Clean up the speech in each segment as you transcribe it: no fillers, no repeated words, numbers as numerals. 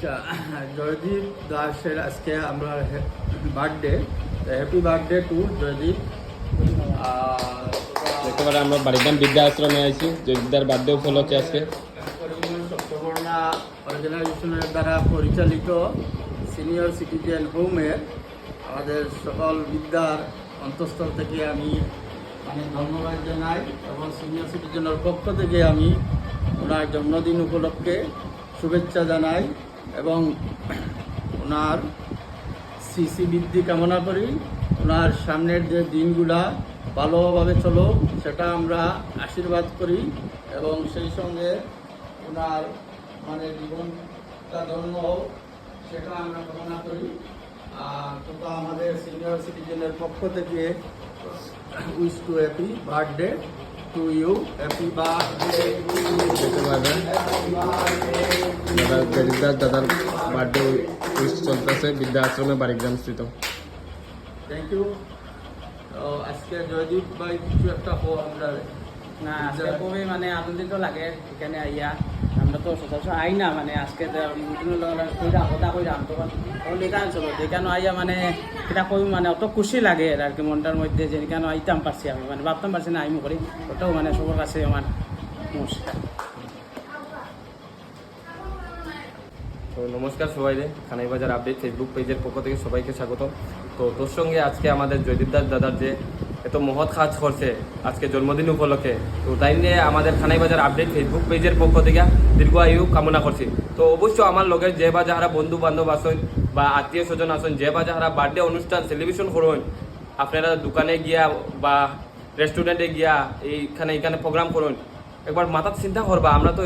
আচ্ছা, জয়দীপ দাসের আজকে আমরা birthday, happy birthday two Joydeep. একেবারে আমরা বাড়িগ্রাম বৃদ্ধা আশ্রমে আছি জয়দীপদার বার্থডে উপলক্ষে আজকে সপ্তবর্ণা অর্গানাইজেশনের দ্বারা পরিচালিত সিনিয়র সিটিজেন হোমের আমাদের সকল বিদ্যার অন্তঃস্থল থেকে আমি ধন্যবাদ জানাই এবং সিনিয়র সিটিজেনের পক্ষ থেকে আমি ওনার জন্মদিন উপলক্ষে শুভেচ্ছা জানাই এবং ওনার সিসি বৃদ্ধি কামনা করি। ওনার সামনের যে দিনগুলা ভালোভাবে চলো সেটা আমরা আশীর্বাদ করি এবং সেই সঙ্গে ওনার জীবনটা ধন্য হোক সেটা আমরা কামনা করি। তো আমাদের সিনিয়র সিটিজেনের পক্ষ থেকে wish to happy birthday to you, happy birthday দাদার বার্থডে উইশ চলতেছে বৃদ্ধা আশ্রমে বাড়িগ্রাম স্থিত। Thank you. আজকে জয়দীপ ভাই কিছু একটা আমরা না আজকে খুবই আনন্দিত লাগে এখানে আইয়া। আমরা তো সচরাচর আই না আজকে কথা কইলাম তখন এখানে চলো এখানে আইয়া এটা কই অত খুশি লাগে আর কি মনটার মধ্যে যে এখানে আইতাম পারছি আমি ভাবতাম পারছি না আইমু করি ওটাও সবার কাছে আমার নমস্কার। তো নমস্কার সবাইকে, খানাই বাজার আপডেট ফেসবুক পেজের পক্ষ থেকে সবাইকে স্বাগত। তো তোর সঙ্গে আজকে আমাদের জয়দীপ দাদার যে এত মহৎ কাজ করছে আজকে জন্মদিন উপলক্ষে, তো তাই নিয়ে আমাদের খানাই বাজার আপডেট ফেসবুক পেজের পক্ষ থেকে দীর্ঘ আয়ু কামনা করছি। তো অবশ্যই আমার লোকের যে বা যারা বন্ধু বান্ধব আসেন বা আত্মীয় স্বজন আসেন, যে বা যারা বার্থডে অনুষ্ঠান সেলিব্রেশন করুন, আপনারা দোকানে গিয়া বা রেস্টুরেন্টে গিয়া এখানে প্রোগ্রাম করুন, একবার মাথার চিন্তা করবা আমরা তো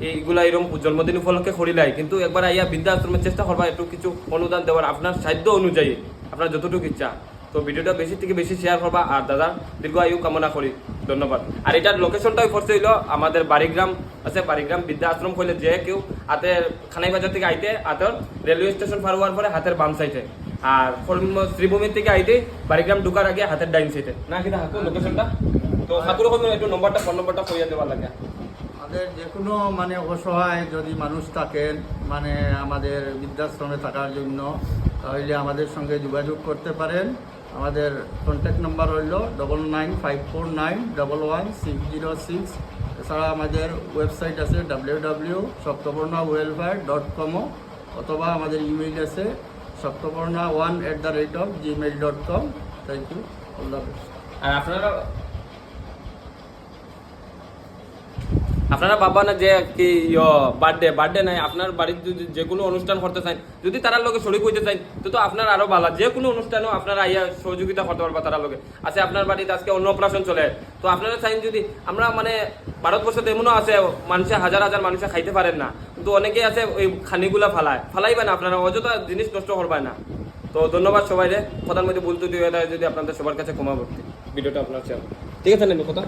এইগুলা এরকম জন্মদিন উপলক্ষে করিলাই, কিন্তু একবার আইয়া বৃদ্ধা আশ্রমের চেষ্টা করবা একটু কিছু অনুদান দেওয়ার আপনার সাধ্য অনুযায়ী আপনার যতটুকু ইচ্ছা। তো ভিডিওটা বেশি থেকে বেশি শেয়ার করবা আর দাদা দীর্ঘ আয়ু কামনা করি। ধন্যবাদ। আর এটার লোকেশনটাই পড়ছে হইল আমাদের বাড়িগ্রাম আছে, বাড়িগ্রাম বৃদ্ধা আশ্রম করলে যে কেউ হাতের খানাই বাজার থেকে আইতে হাতের রেলওয়ে স্টেশন পার হওয়ার পরে হাতের বাম সাইডে, আর শ্রীভূমির থেকে আইতে বাড়িগ্রাম ঢুকার আগে হাতের ডাইন সাইডে না কিনা হাকু লোকেশনটা। তো হাকুর একটু নম্বরটা ফোন নম্বরটা কইয়া দেওয়ার লাগে। আমাদের যে কোনো অসহায় যদি মানুষ থাকেন আমাদের বৃদ্ধাশ্রমে থাকার জন্য, তাহলে আমাদের সঙ্গে যোগাযোগ করতে পারেন। আমাদের কন্ট্যাক্ট নাম্বার হইল 9954911606। এছাড়া আমাদের ওয়েবসাইট আছে www.saptabornawelfare.com, অথবা আমাদের ইমেইল আছে saptaborna1@gmail.com। থ্যাংক ইউ, আল্লাহ হাফেজ। আর আপনারা ভাববা না যে কি বার্থডে নাই, আপনার বাড়ির যদি যে কোনো অনুষ্ঠান করতে চান, যদি তার লোকে শরীর হইতে চাই তো আপনার আরো ভালো, যে কোনো অনুষ্ঠানেও আপনারা আইয়া সহযোগিতা করতে পারবা তারা লোকে আছে। আপনার বাড়িতে আজকে অন্নপ্রাশন চলে, তো আপনারা চাইন যদি আমরা ভারতবর্ষে এমনও আছে মানুষে হাজার হাজার মানুষে খাইতে পারেন না, কিন্তু অনেকেই আছে ওই খানিগুলা ফালাইবে না, আপনারা অযথা জিনিস নষ্ট করবেন না। তো ধন্যবাদ সবাই রে, কথার মধ্যে ভুল ত্রুটি হয়ে থাকে যদি আপনাদের সবার কাছে ক্ষমা করতে। ভিডিওটা আপনার চান ঠিক আছে না কথা।